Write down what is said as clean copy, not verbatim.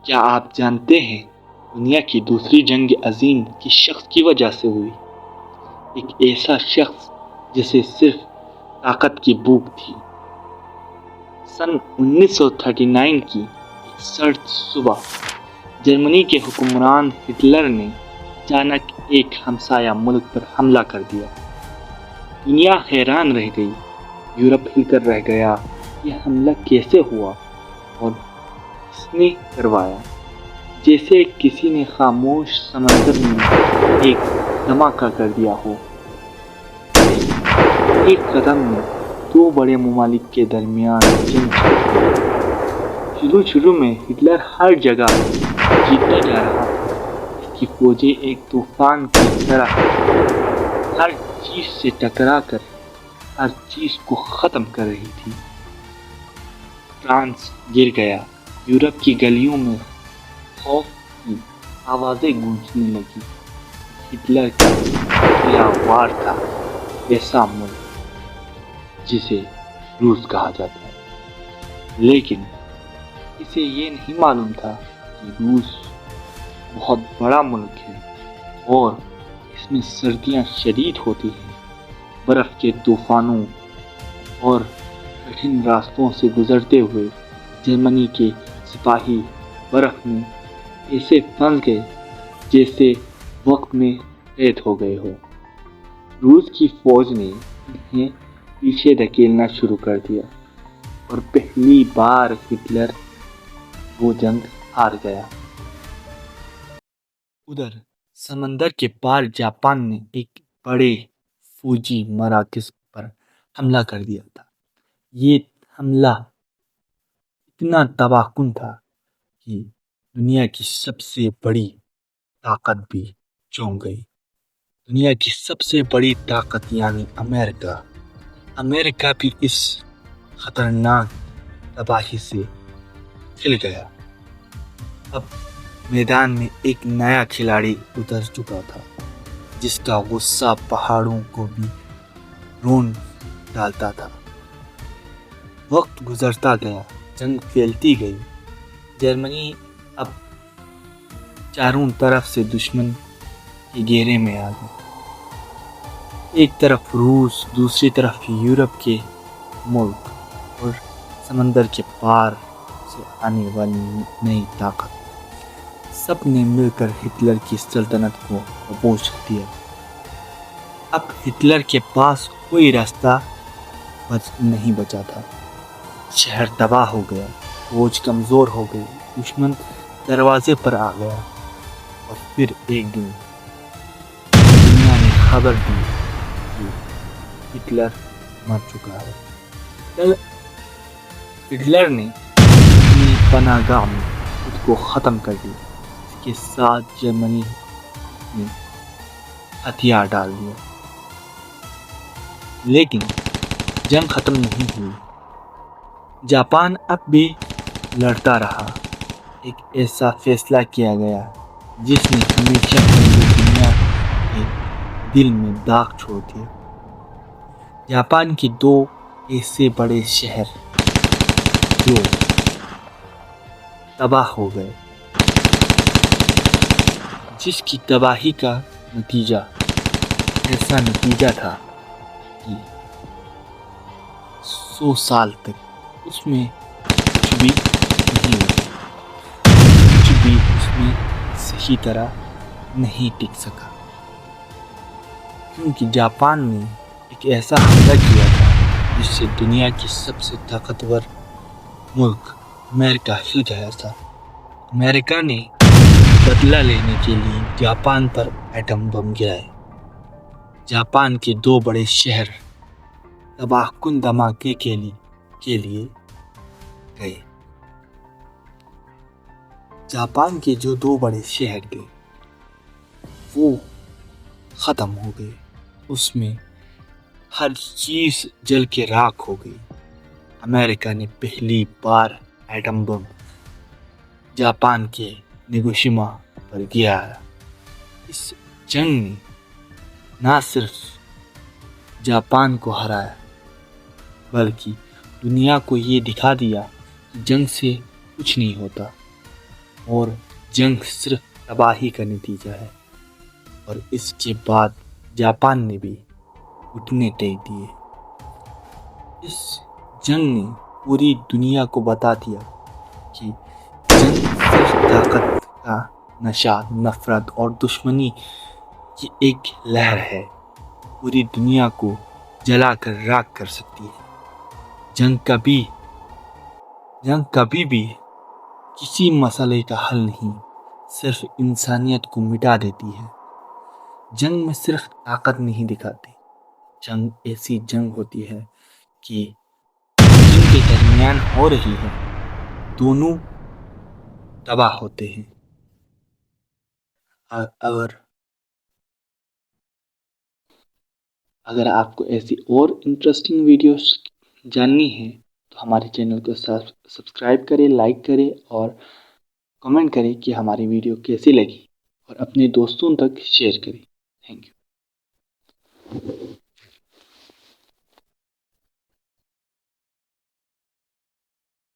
کیا آپ جانتے ہیں دنیا کی دوسری جنگ عظیم کس شخص کی وجہ سے ہوئی؟ ایک ایسا شخص جسے صرف طاقت کی بھوک تھی۔ سن 1939 کی ایک سرد صبح جرمنی کے حکمران ہٹلر نے اچانک ایک ہمسایہ ملک پر حملہ کر دیا۔ دنیا حیران رہ گئی، یورپ ہل کر رہ گیا۔ یہ حملہ کیسے ہوا اور کس نے کروایا؟ جیسے کسی نے خاموش سمندر میں ایک دھماکہ کر دیا ہو۔ ایک قدم میں دو بڑے ممالک کے درمیان جنگ چھڑ گئی۔ شروع میں ہٹلر ہر جگہ جیتتا جا رہا تھا۔ اس کی فوجیں ایک طوفان کی طرح ہر چیز سے ٹکرا کر ہر چیز کو ختم کر رہی تھی۔ فرانس گر گیا۔ یورپ کی گلیوں میں خوف کی آوازیں گونجنے لگی۔ ہٹلر کا پہلا وار تھا ایسا ملک جسے روس کہا جاتا ہے، لیکن اسے یہ نہیں معلوم تھا کہ روس بہت بڑا ملک ہے اور اس میں سردیاں شدید ہوتی ہیں۔ برف کے طوفانوں اور کٹھن راستوں سے گزرتے ہوئے جرمنی کے سپاہی برف میں ایسے پھنس گئے جیسے وقت میں قید ہو گئے ہو۔ روس کی فوج نے انہیں پیچھے دھکیلنا شروع کر دیا اور پہلی بار ہٹلر وہ جنگ ہار گیا۔ ادھر سمندر کے پار جاپان نے ایک بڑے فوجی مراکز پر حملہ کر دیا تھا۔ یہ حملہ اتنا تباہ کن تھا کہ دنیا کی سب سے بڑی طاقت بھی چونک گئی۔ دنیا کی سب سے بڑی طاقت یعنی امریکہ بھی اس خطرناک تباہی سے کھل گیا۔ اب میدان میں ایک نیا کھلاڑی اتر چکا تھا جس کا غصہ پہاڑوں کو بھی رون ڈالتا تھا۔ وقت گزرتا گیا، جنگ پھیلتی گئی۔ جرمنی اب چاروں طرف سے دشمن کے گھیرے میں آ گئی۔ ایک طرف روس، دوسری طرف یورپ کے ملک اور سمندر کے پار سے آنے والی نئی طاقت، سب نے مل کر ہٹلر کی سلطنت کو دبوچ دیا۔ اب ہٹلر کے پاس کوئی راستہ نہیں بچا تھا۔ شہر تباہ ہو گیا، فوج کمزور ہو گئی، دشمن دروازے پر آ گیا۔ اور پھر ایک دن دنیا نے خبر دی کہ ہٹلر مر چکا ہے۔ ہٹلر نے اپنی پناہ گاہ میں خود کو ختم کر دیا۔ اس کے ساتھ جرمنی نے ہتھیار ڈال دیا۔ لیکن جنگ ختم نہیں ہوئی۔ جاپان اب بھی لڑتا رہا۔ ایک ایسا فیصلہ کیا گیا جس نے ہمیشہ پوری دنیا کے دل میں داغ چھوڑ دیا۔ جاپان کے دو ایسے بڑے شہر جو تباہ ہو گئے، جس کی تباہی کا نتیجہ ایسا نتیجہ تھا کہ 100 سال تک اس میں کچھ بھی نہیں ہوا، کچھ بھی اس میں صحیح طرح نہیں ٹک سکا، کیونکہ جاپان نے ایک ایسا حملہ کیا تھا جس سے دنیا کی سب سے طاقتور ملک امریکہ ہل گیا تھا۔ امریکہ نے بدلہ لینے کے لیے جاپان پر ایٹم بم گرائے۔ جاپان کے دو بڑے شہر تباہ کن دھماکے کے لیے گئے۔ جاپان کے جو دو بڑے شہر تھے وہ ختم ہو گئے، اس میں ہر چیز جل کے راکھ ہو گئی۔ امریکہ نے پہلی بار ایٹم بم جاپان کے ہیروشیما پر گرایا۔ اس جنگ نے نہ صرف جاپان کو ہرایا بلکہ دنیا کو یہ دکھا دیا کہ جنگ سے کچھ نہیں ہوتا، اور جنگ صرف تباہی کا نتیجہ ہے۔ اور اس کے بعد جاپان نے بھی گھٹنے ٹیک دیے۔ اس جنگ نے پوری دنیا کو بتا دیا کہ جنگ صرف طاقت کا نشہ، نفرت اور دشمنی کی ایک لہر ہے، پوری دنیا کو جلا کر راکھ کر سکتی ہے۔ جنگ کبھی بھی کسی مسئلے کا حل نہیں، صرف انسانیت کو مٹا دیتی ہے۔ جنگ میں صرف طاقت نہیں دکھاتی، جنگ ایسی جنگ ہوتی ہے کہ جن کے درمیان ہو رہی ہے، دونوں تباہ ہوتے ہیں۔ اگر آپ کو ایسی اور انٹرسٹنگ ویڈیوز جاننی ہے تو ہمارے چینل کو سبسکرائب کریں، لائک کریں اور کمنٹ کریں کہ ہماری ویڈیو کیسی لگی، اور اپنے دوستوں تک شیئر کریں۔ Thank you.